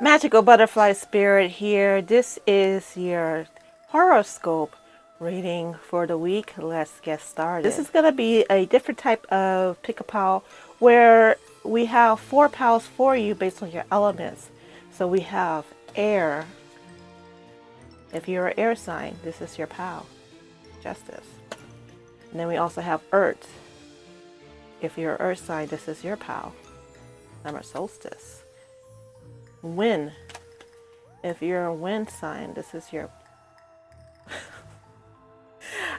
Magical butterfly spirit here. This is your horoscope reading for the week. Let's get started. This is going to be a different type of pick a pal where we have 4 pals for you based on your elements. So we have air. If you're an air sign, this is your pal, Justice. And then we also have earth. If you're an earth sign, this is your pal, summer solstice. Wind. If you're a wind sign, this is your...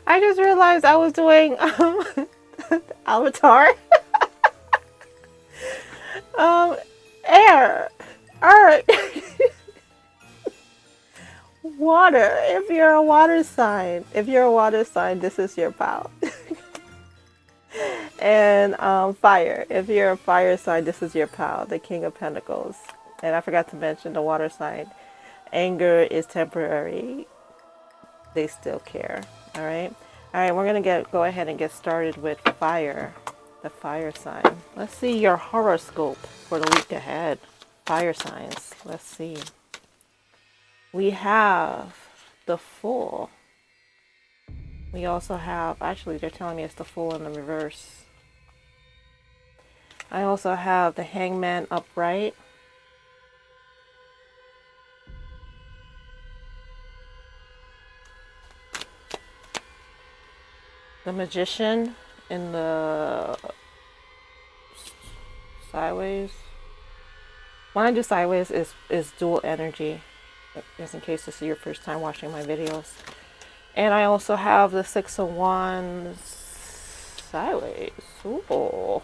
I just realized I was doing Avatar. Air. Earth. Water. If you're a water sign. This is your pal. And fire. If you're a fire sign, this is your pal, the King of Pentacles. And I forgot to mention the water sign. Anger is temporary. They still care. All right. We're gonna go ahead and get started with fire, the fire sign. Let's see your horoscope for the week ahead. Fire signs. Let's see. We have the Fool. We also have, actually, they're telling me it's the Fool in the reverse. I also have the Hangman upright. The Magician in the sideways. When I do sideways is dual energy, just in case this is your first time watching my videos. And I also have the Six of Wands sideways. Ooh.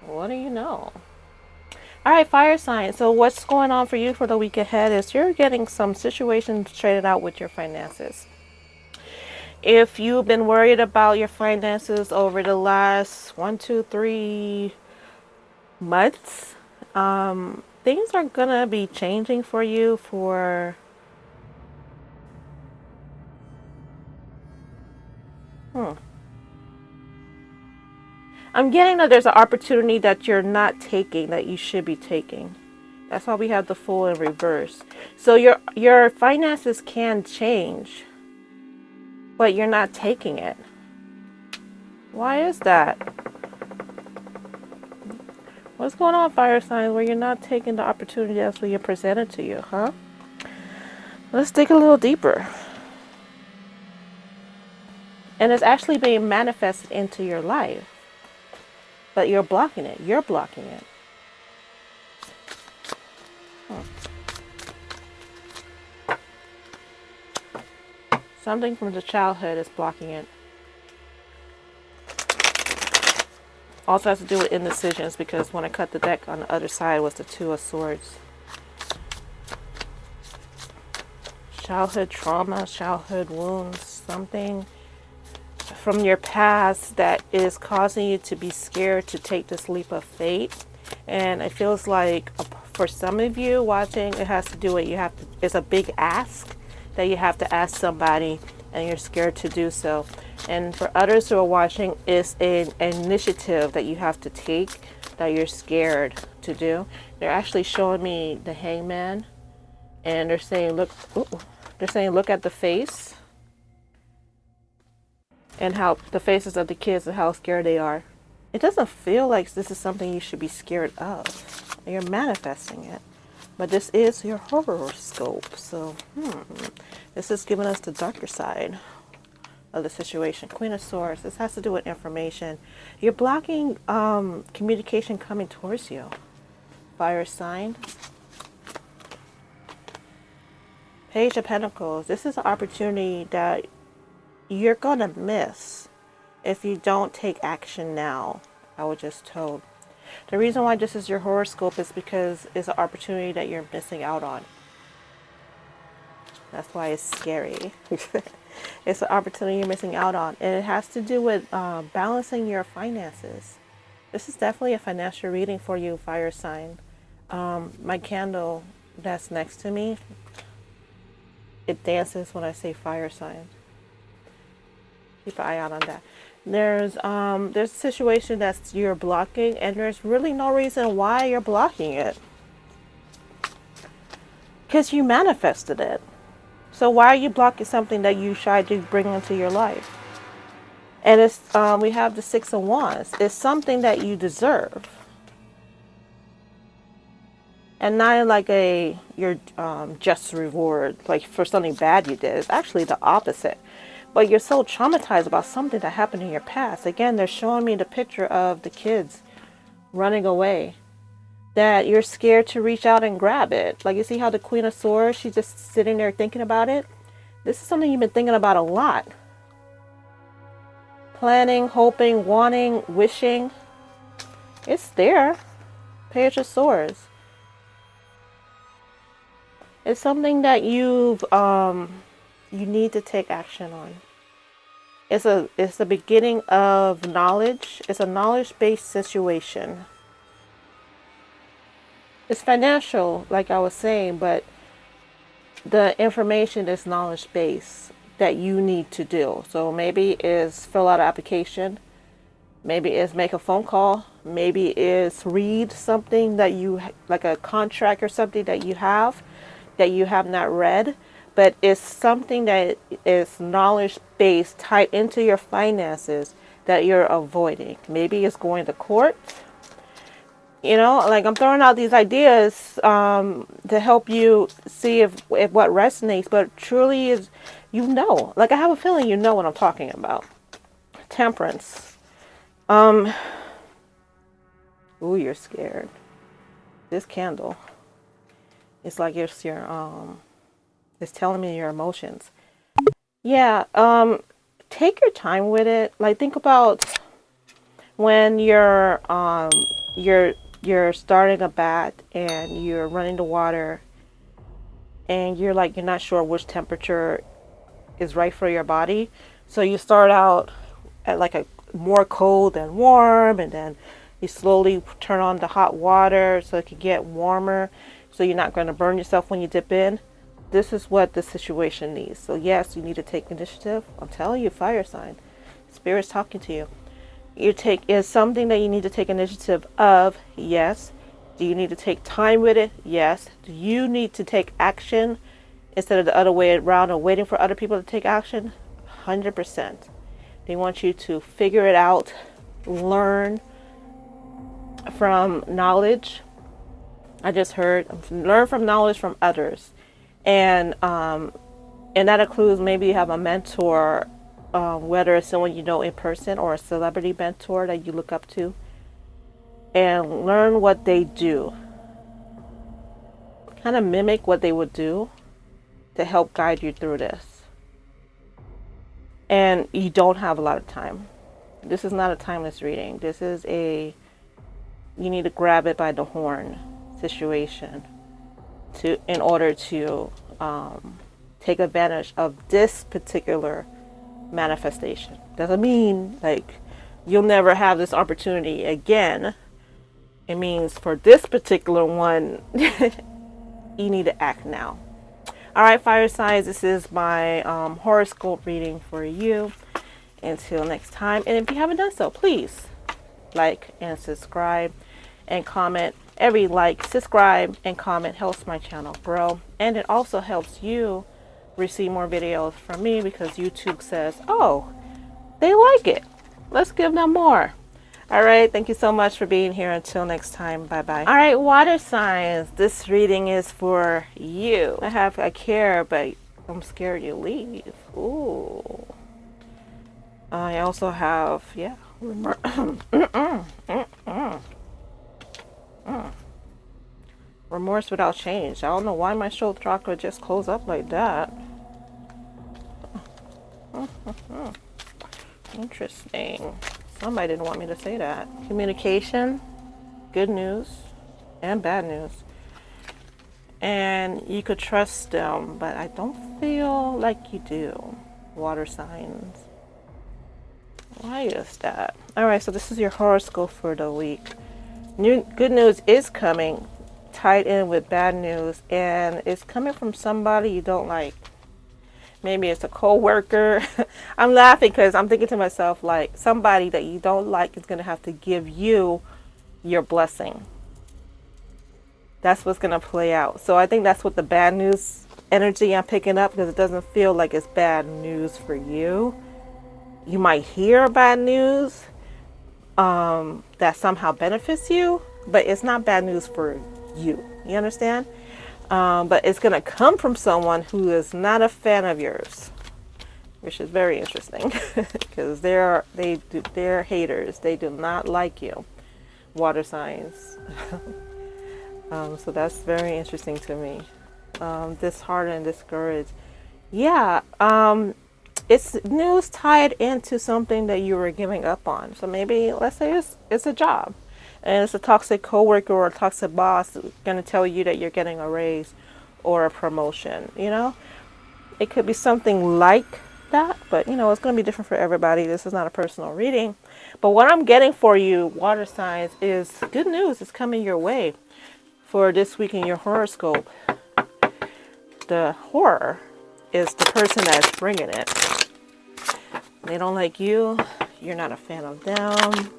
What do you know? Alright, fire sign. So what's going on for you for the week ahead is you're getting some situations traded out with your finances. If you've been worried about your finances over the last 1, 2, 3 months, things are gonna be changing for you for I'm getting that there's an opportunity that you're not taking that you should be taking. That's why we have the Fool in reverse. So your finances can change, but you're not taking it. Why is that? What's going on, fire signs, where you're not taking the opportunity that's being presented to you, huh? Let's dig a little deeper. And it's actually being manifested into your life. But you're blocking it. You're blocking it. Something from the childhood is blocking it. Also has to do with indecisions, because when I cut the deck on the other side was the Two of Swords. Childhood trauma, childhood wounds, something from your past that is causing you to be scared to take this leap of faith. And it feels like for some of you watching, it has to do with it's a big ask that you have to ask somebody and you're scared to do so. And for others who are watching, it's an initiative that you have to take that you're scared to do. They're actually showing me the Hangman, and they're saying look at the face and how the faces of the kids and how scared they are. It doesn't feel like this is something you should be scared of. You're manifesting it. But this is your horoscope. So, this is giving us the darker side of the situation. Queen of Swords. This has to do with information. You're blocking communication coming towards you. Fire sign. Page of Pentacles. This is an opportunity that you're going to miss if you don't take action now, I was just told. The reason why this is your horoscope is because it's an opportunity that you're missing out on. That's why it's scary. It's an opportunity you're missing out on. And it has to do with balancing your finances. This is definitely a financial reading for you, fire sign. My candle that's next to me, it dances when I say fire sign. Keep an eye out on that. There's a situation that's you're blocking, and there's really no reason why you're blocking it. Because you manifested it. So why are you blocking something that you tried to bring into your life? And it's we have the Six of Wands. It's something that you deserve. And not like your just reward, like for something bad you did. It's actually the opposite. But you're so traumatized about something that happened in your past. Again, they're showing me the picture of the kids running away, that you're scared to reach out and grab it. Like, you see how the Queen of Swords, she's just sitting there thinking about it. This is something you've been thinking about a lot. Planning, hoping, wanting, wishing. It's there. Page of Swords. It's something that you need to take action on. It's the beginning of knowledge. It's a knowledge-based situation. It's financial, like I was saying, but the information is knowledge-based that you need to do. So maybe is fill out an application. Maybe is make a phone call. Maybe is read something that you, like a contract or something that you have not read. But it's something that is knowledge-based, tied into your finances that you're avoiding. Maybe it's going to court. You know, like I'm throwing out these ideas to help you see if what resonates. But truly is, you know, like I have a feeling you know what I'm talking about. Temperance. Ooh, you're scared. This candle. It's like it's telling me your emotions. Yeah, take your time with it. Like, think about when you're starting a bath and you're running the water and you're not sure which temperature is right for your body. So you start out at like a more cold than warm, and then you slowly turn on the hot water so it can get warmer, so you're not going to burn yourself when you dip in. This is what the situation needs. So yes, you need to take initiative. I'm telling you, fire sign. Spirit's talking to you. Is something that you need to take initiative of. Yes. Do you need to take time with it? Yes. Do you need to take action instead of the other way around and waiting for other people to take action? 100%. They want you to figure it out, learn from knowledge. I just heard, learn from knowledge from others. And that includes maybe you have a mentor, whether it's someone you know in person or a celebrity mentor that you look up to, and learn what they do. Kind of mimic what they would do to help guide you through this. And you don't have a lot of time. This is not a timeless reading. This is you need to grab it by the horn situation in order to take advantage of this particular manifestation. Doesn't mean like you'll never have this opportunity again. It means for this particular one, you need to act now. All right, fire signs, this is my horoscope reading for you. Until next time, and if you haven't done so, please like and subscribe and comment. Every like, subscribe, and comment helps my channel grow, and it also helps you receive more videos from me because YouTube says, oh, they like it. Let's give them more. All right, thank you so much for being here. Until next time, bye-bye. All right, water signs, this reading is for you. I care, but I'm scared you leave. Ooh. I also have, remorse without change. I don't know why my throat chakra just closed up like that. Interesting. Somebody didn't want me to say that. Communication, good news and bad news. And you could trust them, but I don't feel like you do. Water signs. Why is that? All right, so this is your horoscope for the week. Good news is coming, tied in with bad news, and it's coming from somebody you don't like. Maybe it's a co-worker. I'm laughing because I'm thinking to myself, like, somebody that you don't like is going to have to give you your blessing. That's what's going to play out. So I think that's what the bad news energy I'm picking up, because it doesn't feel like it's bad news for you. You might hear bad news that somehow benefits you, but it's not bad news for you. You understand? But it's going to come from someone who is not a fan of yours, which is very interesting because they're haters. They do not like you, water signs. So that's very interesting to me. Disheartened, discouraged. Yeah, it's news tied into something that you were giving up on. So maybe, let's say it's a job, and it's a toxic coworker or a toxic boss going to tell you that you're getting a raise or a promotion. You know, it could be something like that, but you know, it's going to be different for everybody. This is not a personal reading, but what I'm getting for you, water signs, is good news is coming your way for this week in your horoscope. The horror is the person that's bringing it. They don't like you. You're not a fan of them.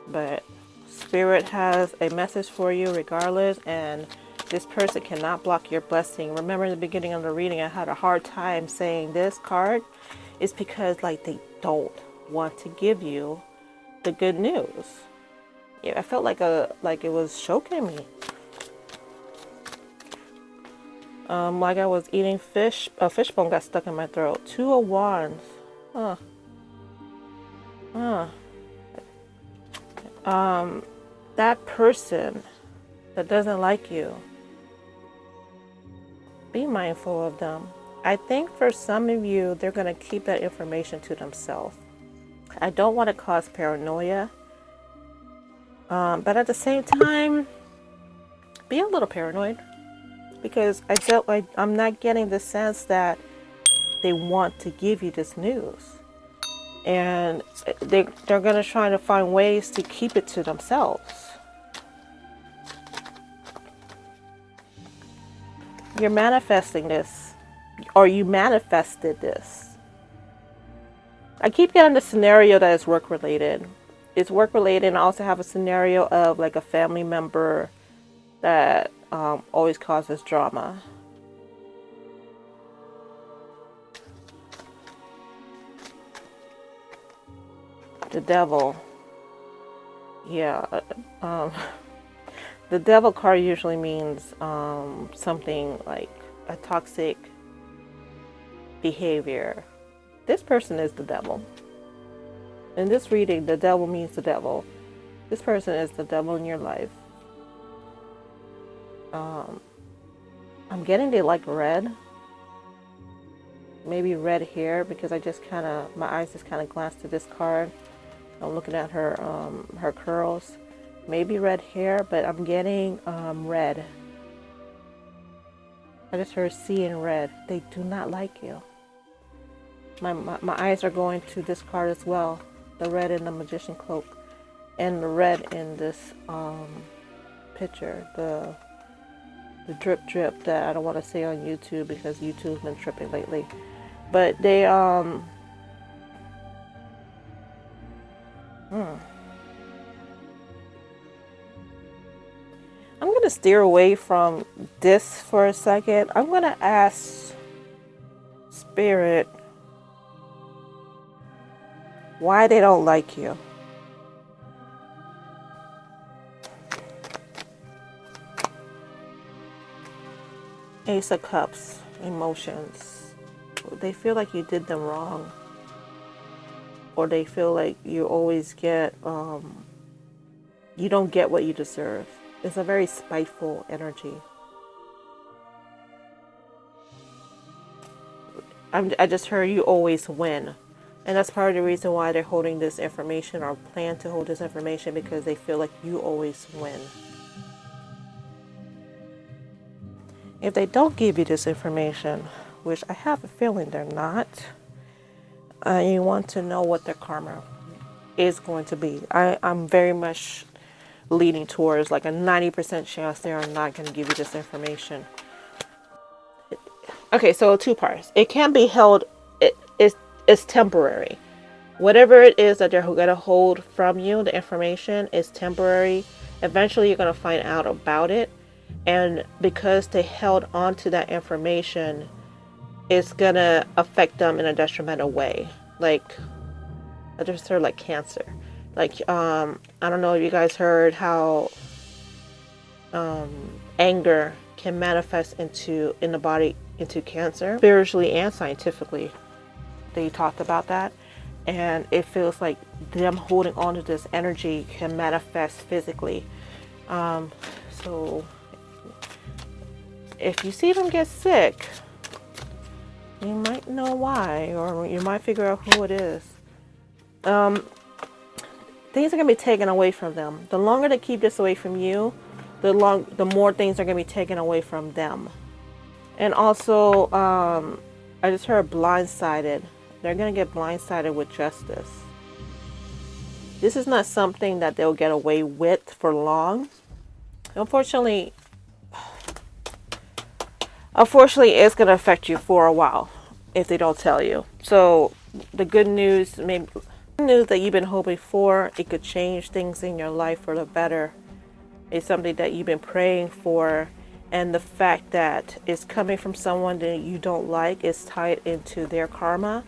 But Spirit has a message for you regardless. And this person cannot block your blessing. Remember in the beginning of the reading, I had a hard time saying this card. It's because like they don't want to give you the good news. Yeah, I felt like it was choking me. Like I was eating fish. A fishbone got stuck in my throat. 2 of Wands. That person that doesn't like you, be mindful of them. I think for some of you, they're going to keep that information to themselves. I don't want to cause paranoia. But at the same time, be a little paranoid. Because I'm not getting the sense that they want to give you this news. And they're going to try to find ways to keep it to themselves. You're manifesting this. Or you manifested this. I keep getting the scenario that is work related. It's work related, and I also have a scenario of like a family member that always causes drama. The devil. Yeah. The devil card usually means something like a toxic behavior. This person is the devil. In this reading, the devil means the devil. This person is the devil in your life. I'm getting they like red. Maybe red hair, because my eyes just kind of glanced to this card. I'm looking at her curls. Maybe red hair, but I'm getting red. I just heard seeing red. They do not like you. My eyes are going to this card as well. The red in the magician cloak. And the red in this picture. The drip drip that I don't want to say on YouTube because YouTube's been tripping lately. But they I'm going to steer away from this for a second. I'm going to ask Spirit why they don't like you. Ace of Cups, emotions. They feel like you did them wrong. Or they feel like you always get, you don't get what you deserve. It's a very spiteful energy. I just heard you always win. And that's part of the reason why they're holding this information or plan to hold this information, because they feel like you always win. If they don't give you this information, which I have a feeling they're not, you want to know what their karma is going to be. I'm very much leaning towards like a 90% chance they are not going to give you this information. Okay, so two parts. It can be held, it's temporary. Whatever it is that they're going to hold from you, the information is temporary. Eventually, you're going to find out about it. And because they held on to that information, it's going to affect them in a detrimental way. Like, I just heard like cancer. Like, I don't know if you guys heard how anger can manifest in the body into cancer, spiritually and scientifically. They talked about that. And it feels like them holding on to this energy can manifest physically. So if you see them get sick, you might know why, or you might figure out who it is. Things are going to be taken away from them. The longer they keep this away from you, the more things are going to be taken away from them. And also, I just heard blindsided. They're going to get blindsided with justice. This is not something that they'll get away with for long. Unfortunately, it's going to affect you for a while if they don't tell you. So the good news, maybe news that you've been hoping for, it could change things in your life for the better. It's something that you've been praying for, and the fact that it's coming from someone that you don't like is tied into their karma,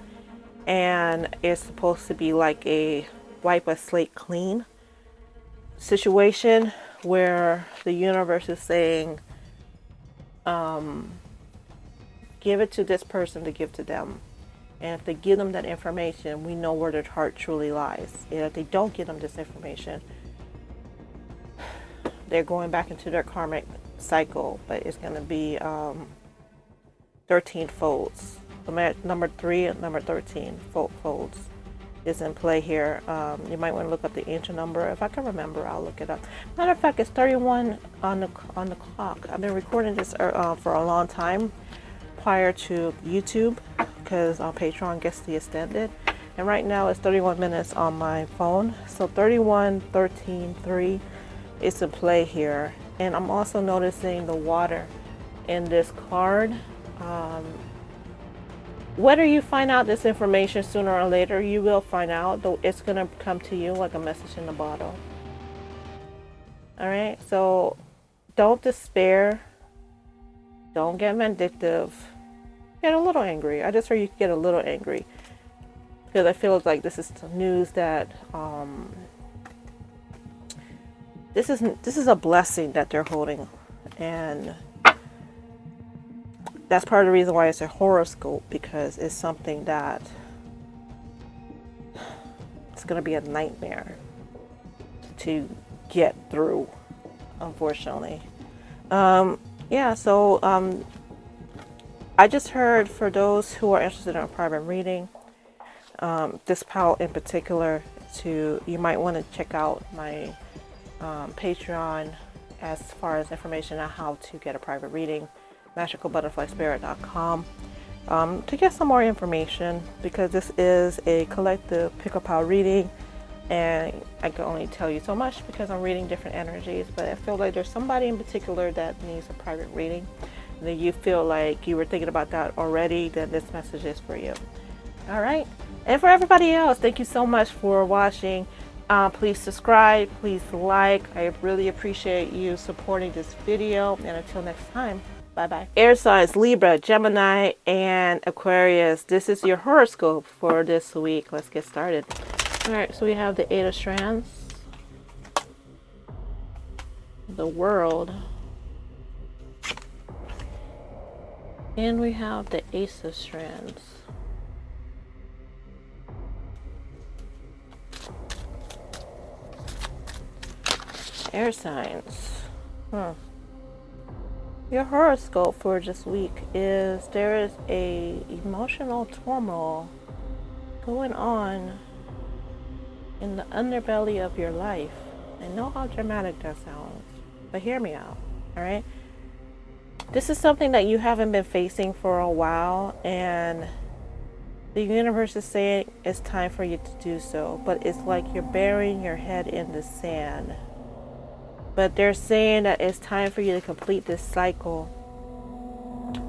and it's supposed to be like a wipe a slate clean situation where the universe is saying, give it to this person to give to them. And if they give them that information, we know where their heart truly lies. And if they don't give them this information, they're going back into their karmic cycle, but it's going to be 13 folds. Number 3 and number 13 folds is in play here. You might want to look up the ancient number. If I can remember, I'll look it up. Matter of fact, it's 31 on the clock. I've been recording this for a long time prior to YouTube, because on Patreon gets the extended, and right now it's 31 minutes on my phone. So 31, 13, 3 is in play here. And I'm also noticing the water in this card. Whether you find out this information sooner or later, you will find out, though it's going to come to you like a message in a bottle. Alright, so don't despair. Don't get vindictive. Get a little angry. I just heard you get a little angry, because I feel like this is news that this is a blessing that they're holding, and that's part of the reason why it's a horoscope, because it's something that it's going to be a nightmare to get through, unfortunately. Yeah, so I just heard, for those who are interested in a private reading, this pal in particular, you might want to check out my Patreon as far as information on how to get a private reading, magicalbutterflyspirit.com, to get some more information, because this is a collective pick-a-pal reading, and I can only tell you so much because I'm reading different energies, but I feel like there's somebody in particular that needs a private reading. And if you feel like you were thinking about that already, then this message is for you. All right. And for everybody else, thank you so much for watching. Please subscribe, please like. I really appreciate you supporting this video. And until next time, bye-bye. Air signs, Libra, Gemini, and Aquarius. This is your horoscope for this week. Let's get started. All right, so we have the 8 of Strands, the World, and we have the Ace of Strands. Air signs. Your horoscope for this week is there is a emotional turmoil going on in the underbelly of your life. I know how dramatic that sounds, but hear me out, all right? This is something that you haven't been facing for a while, and the universe is saying it's time for you to do so, but it's like you're burying your head in the sand. But they're saying that it's time for you to complete this cycle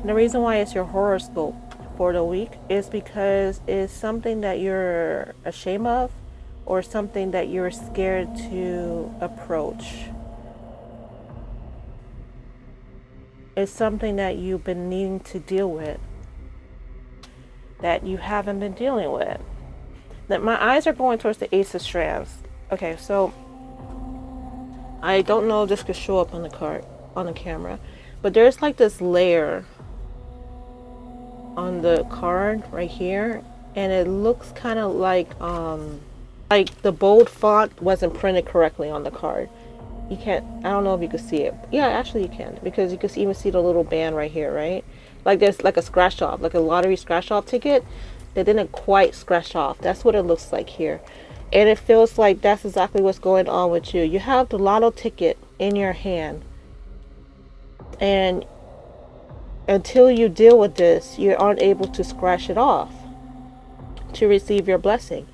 The reason why it's your horoscope for the week is because it's something that you're ashamed of or something that you're scared to approach. It's something that you've been needing to deal with that you haven't been dealing with. That my eyes are going towards the Ace of Strands. Okay, so I don't know if this could show up on the card, on the camera, but there's like this layer on the card right here, and it looks kind of like the bold font wasn't printed correctly on the card. You can't, I don't know if you can see it. Yeah, actually you can, because you can even see the little band right here, right? Like there's like a scratch off, like a lottery scratch off ticket. They didn't quite scratch off. That's what it looks like here. And it feels like that's exactly what's going on with you. You have the lotto ticket in your hand. And until you deal with this, you aren't able to scratch it off to receive your blessing.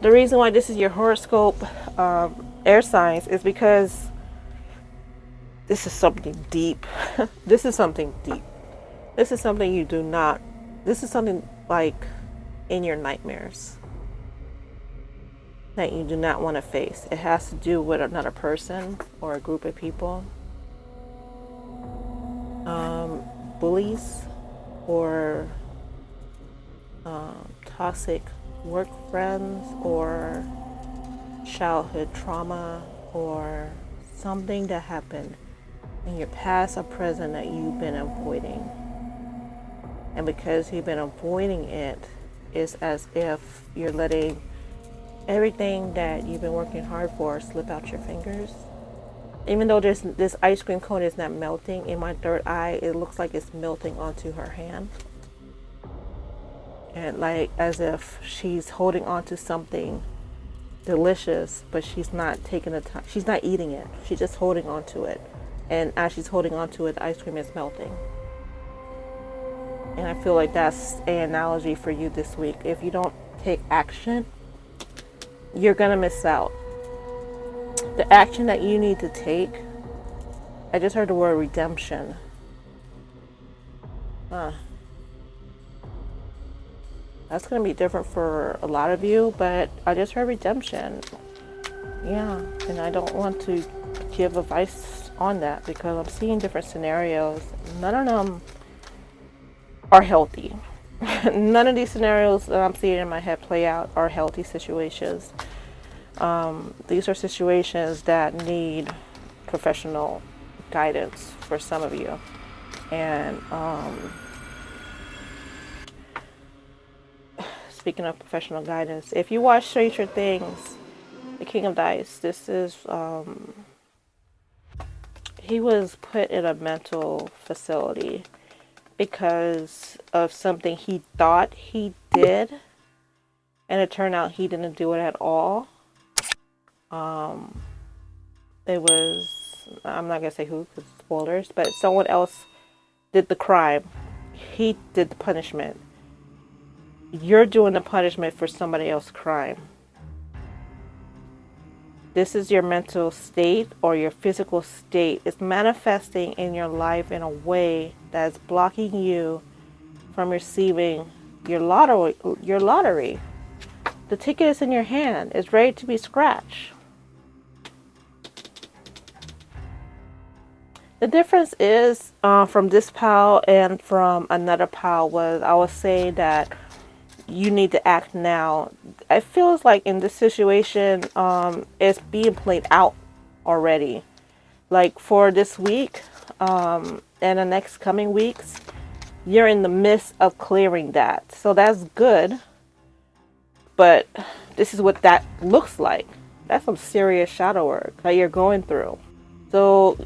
The reason why this is your horoscope air signs is because this is something deep. This is something deep. This is something you do not, this is something like in your nightmares that you do not want to face. It has to do with another person or a group of people. Bullies or toxic work friends or childhood trauma or something that happened in your past or present that you've been avoiding. And because you've been avoiding it, it's as if you're letting everything that you've been working hard for slip out your fingers. Even though this ice cream cone is not melting, in my third eye, it looks like it's melting onto her hand. And like as if she's holding on to something delicious, but she's not taking the time. She's not eating it. She's just holding on to it. And as she's holding on to it, the ice cream is melting. And I feel like that's an analogy for you this week. If you don't take action, you're going to miss out. The action that you need to take, I just heard the word redemption. That's going to be different for a lot of you, but I just heard redemption. Yeah, and I don't want to give advice on that because I'm seeing different scenarios. None of them are healthy. None of these scenarios that I'm seeing in my head play out are healthy situations. These are situations that need professional guidance for some of you. And speaking of professional guidance, if you watch Stranger Things, the King of Dice, this is he was put in a mental facility because of something he thought he did, and it turned out he didn't do it at all. It was, I'm not gonna say who because spoilers, but someone else did the crime. He did the punishment. You're doing the punishment for somebody else's crime. This is your mental state or your physical state. It's manifesting in your life in a way that's blocking you from receiving your lottery. The ticket is in your hand. It's ready to be scratched. The difference is from this pile and from another pile was I was saying that you need to act now. It feels like in this situation, it's being played out already. Like for this week and the next coming weeks, you're in the midst of clearing that. So that's good. But this is what that looks like. That's some serious shadow work that you're going through. So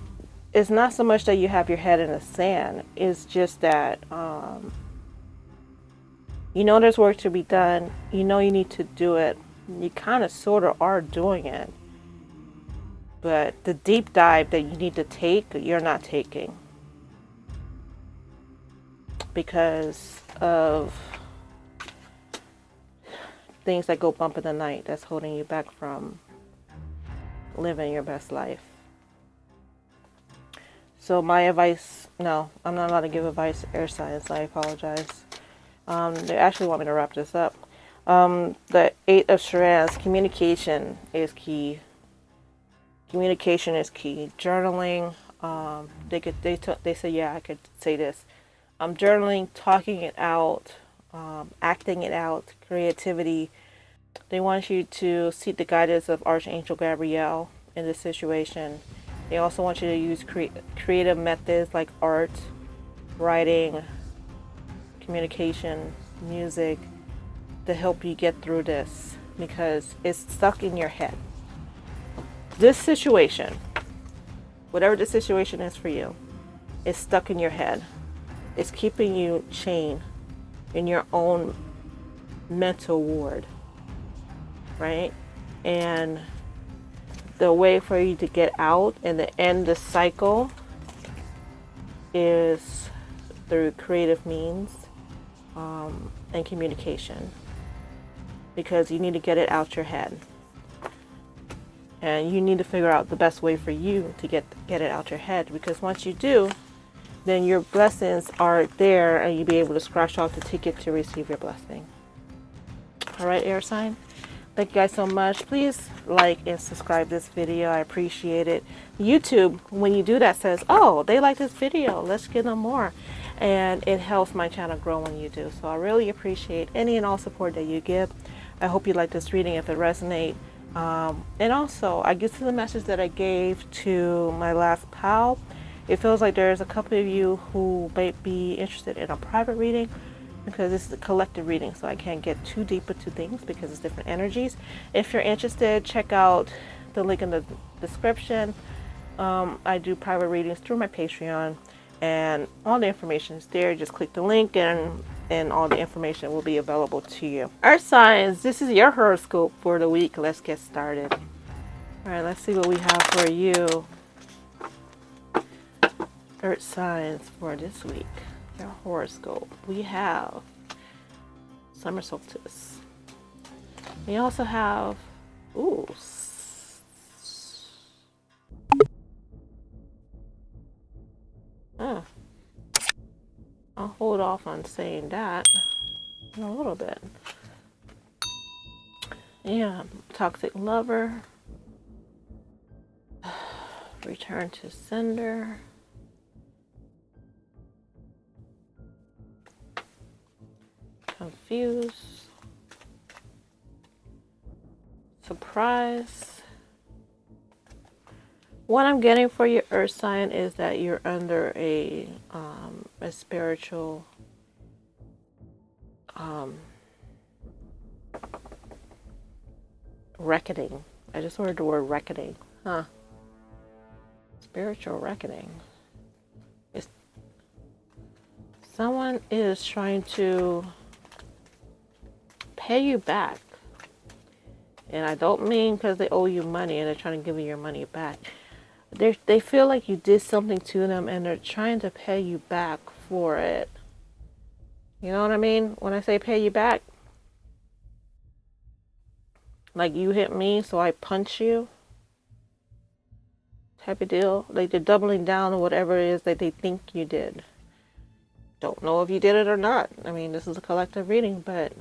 it's not so much that you have your head in the sand. It's just that you know there's work to be done. You know you need to do it. You kind of sort of are doing it. But the deep dive that you need to take, you're not taking. Because of things that go bump in the night that's holding you back from living your best life. So my advice, no, I'm not allowed to give advice to air signs. I apologize. They actually want me to wrap this up. The Eight of Swords, communication is key. Communication is key. Journaling. They say, yeah, I could say this. Journaling, talking it out, acting it out, creativity. They want you to seek the guidance of Archangel Gabriel in this situation. They also want you to use creative methods like art, writing, communication, music to help you get through this, because it's stuck in your head. This situation, whatever the situation is for you, is stuck in your head. It's keeping you chained in your own mental ward, right? And the way for you to get out and to end the cycle is through creative means and communication, because you need to get it out your head, and you need to figure out the best way for you to get it out your head, because once you do, then your blessings are there and you'll be able to scratch off the ticket to receive your blessing. All right, air sign. Thank you guys so much. Please like and subscribe this video. I appreciate it. YouTube, when you do that, says, oh, they like this video, let's give them more. And it helps my channel grow when you do. So I really appreciate any and all support that you give. I hope you like this reading if it resonates. And also, I get to the message that I gave to my last pal. It feels like there's a couple of you who might be interested in a private reading, because this is a collective reading, so I can't get too deep into things because it's different energies. If you're interested, check out the link in the description. I do private readings through my Patreon, and all the information is there. Just click the link and all the information will be available to you. Earth signs, this is your horoscope for the week. Let's get started. All right, let's see what we have for you, Earth signs, for this week. Your horoscope. We have summer solstice. We also have I'll hold off on saying that in a little bit. Yeah, toxic lover, return to sender, confused, surprise. What I'm getting for your earth sign is that you're under a spiritual reckoning. I just heard the word reckoning. Spiritual reckoning. Someone is trying to pay you back. And I don't mean because they owe you money and they're trying to give you your money back. They feel like you did something to them and they're trying to pay you back for it. You know what I mean? When I say pay you back, like you hit me, so I punch you type of deal. Like they're doubling down on whatever it is that they think you did. Don't know if you did it or not. I mean, this is a collective reading, but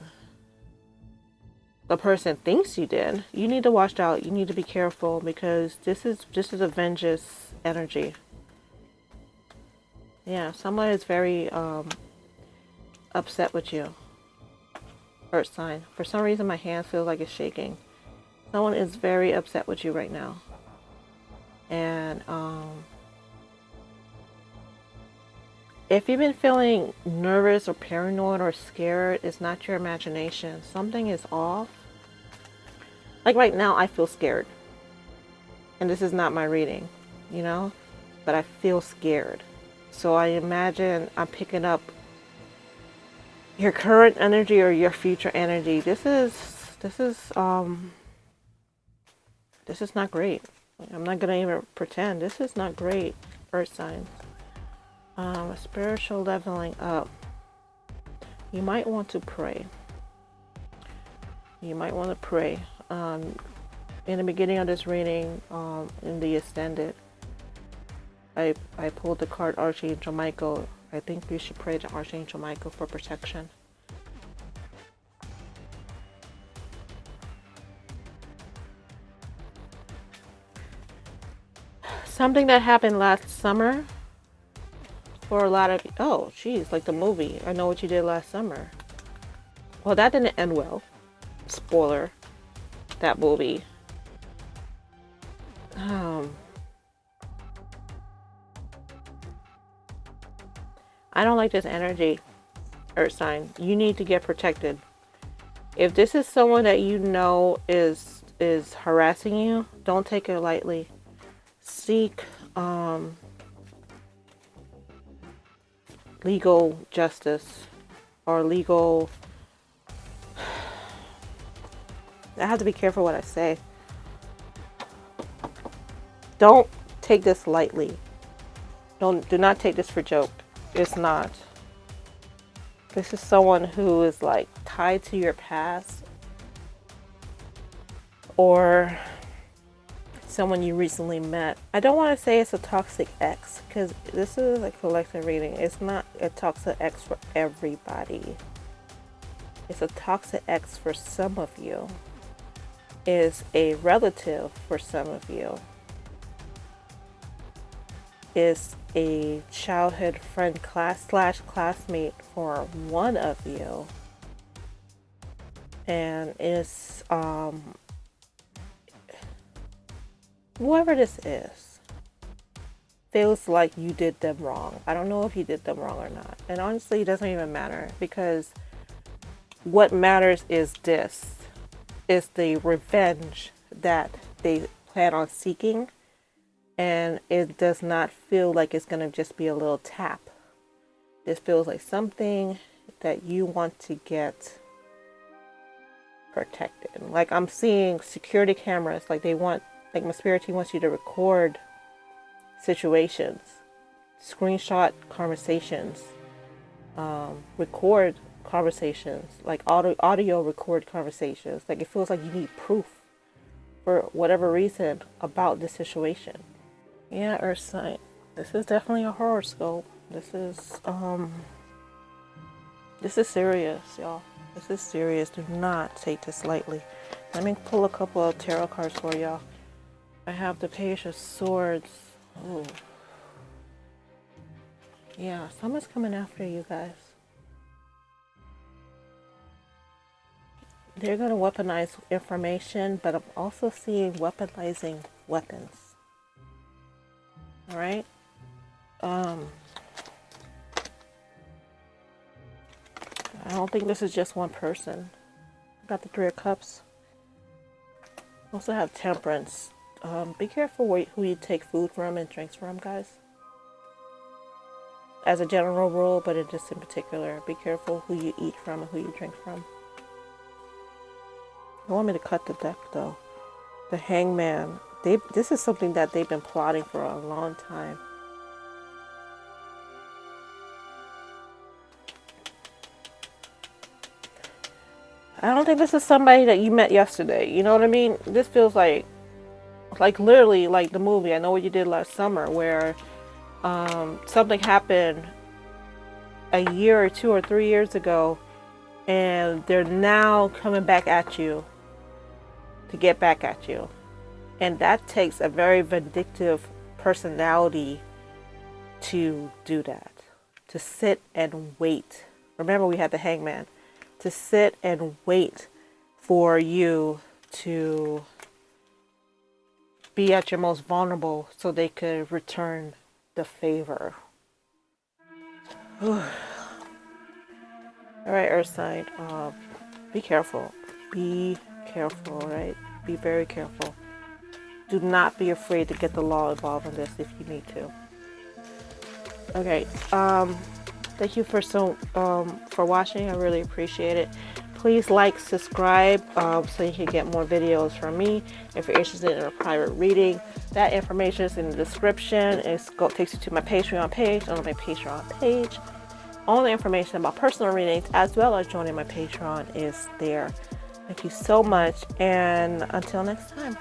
the person thinks you did. You need to watch out. You need to be careful, because this is a vengeance energy. Yeah, someone is very upset with you. Earth sign. For some reason, my hand feels like it's shaking. Someone is very upset with you right now. And if you've been feeling nervous or paranoid or scared, it's not your imagination. Something is off. Like right now, I feel scared. And this is not my reading, you know? But I feel scared. So I imagine I'm picking up your current energy or your future energy. This is not great. I'm not gonna even pretend. This is not great, Earth sign. A spiritual leveling up. You might want to pray. You might want to pray. In the beginning of this reading, in the Ascended, I pulled the card Archangel Michael. I think you should pray to Archangel Michael for protection. Something that happened last summer for a lot of, oh geez, like the movie, I Know What You Did Last Summer. Well, that didn't end well. Spoiler, that movie. I don't like this energy, Earth sign. You need to get protected. If this is someone that you know is harassing you, don't take it lightly. Seek legal justice or legal. I have to be careful what I say. Don't take this lightly. Do not take this for joke. It's not. This is someone who is like tied to your past, or someone you recently met. I don't want to say it's a toxic ex, because this is a collective reading. It's not a toxic ex for everybody. It's a toxic ex for some of you. Is a relative for some of you. Is a childhood friend classmate for one of you. And is whoever this is feels like you did them wrong. I don't know if you did them wrong or not. And honestly, it doesn't even matter, because what matters is this. Is the revenge that they plan on seeking, and it does not feel like it's going to just be a little tap. This feels like something that you want to get protected. Like I'm seeing security cameras, like they want, like my spirit team wants you to record situations, screenshot conversations, record conversations, like audio record conversations. Like it feels like you need proof for whatever reason about this situation. Yeah, Earth sign. This is definitely a horoscope. This is serious, y'all. This is serious. Do not take this lightly. Let me pull a couple of tarot cards for y'all. I have the Page of Swords. Ooh. Yeah, someone's coming after you guys. They're going to weaponize information, but I'm also seeing weaponizing weapons. All right? I don't think this is just one person. Got the Three of Cups. Also have Temperance. Be careful who you take food from and drinks from, guys. As a general rule, but in just in particular, be careful who you eat from and who you drink from. They want me to cut the deck though. The Hangman. This is something that they've been plotting for a long time. I don't think this is somebody that you met yesterday. You know what I mean? This feels like literally like the movie I Know What You Did Last Summer, where something happened a year or 2 or 3 years ago, and they're now coming back at you to get back at you. And that takes a very vindictive personality to do that. To sit and wait. Remember, we had the Hangman. To sit and wait for you to be at your most vulnerable so they could return the favor. All right, Earth sign. Be careful. Be careful, right? Be very careful. Do not be afraid to get the law involved in this if you need to. Okay. Thank you for watching. I really appreciate it. Please like, subscribe, so you can get more videos from me. If you're interested in a private reading, that information is in the description. It takes you to my Patreon page. On my Patreon page, all the information about personal readings as well as joining my Patreon is there. Thank you so much, and until next time.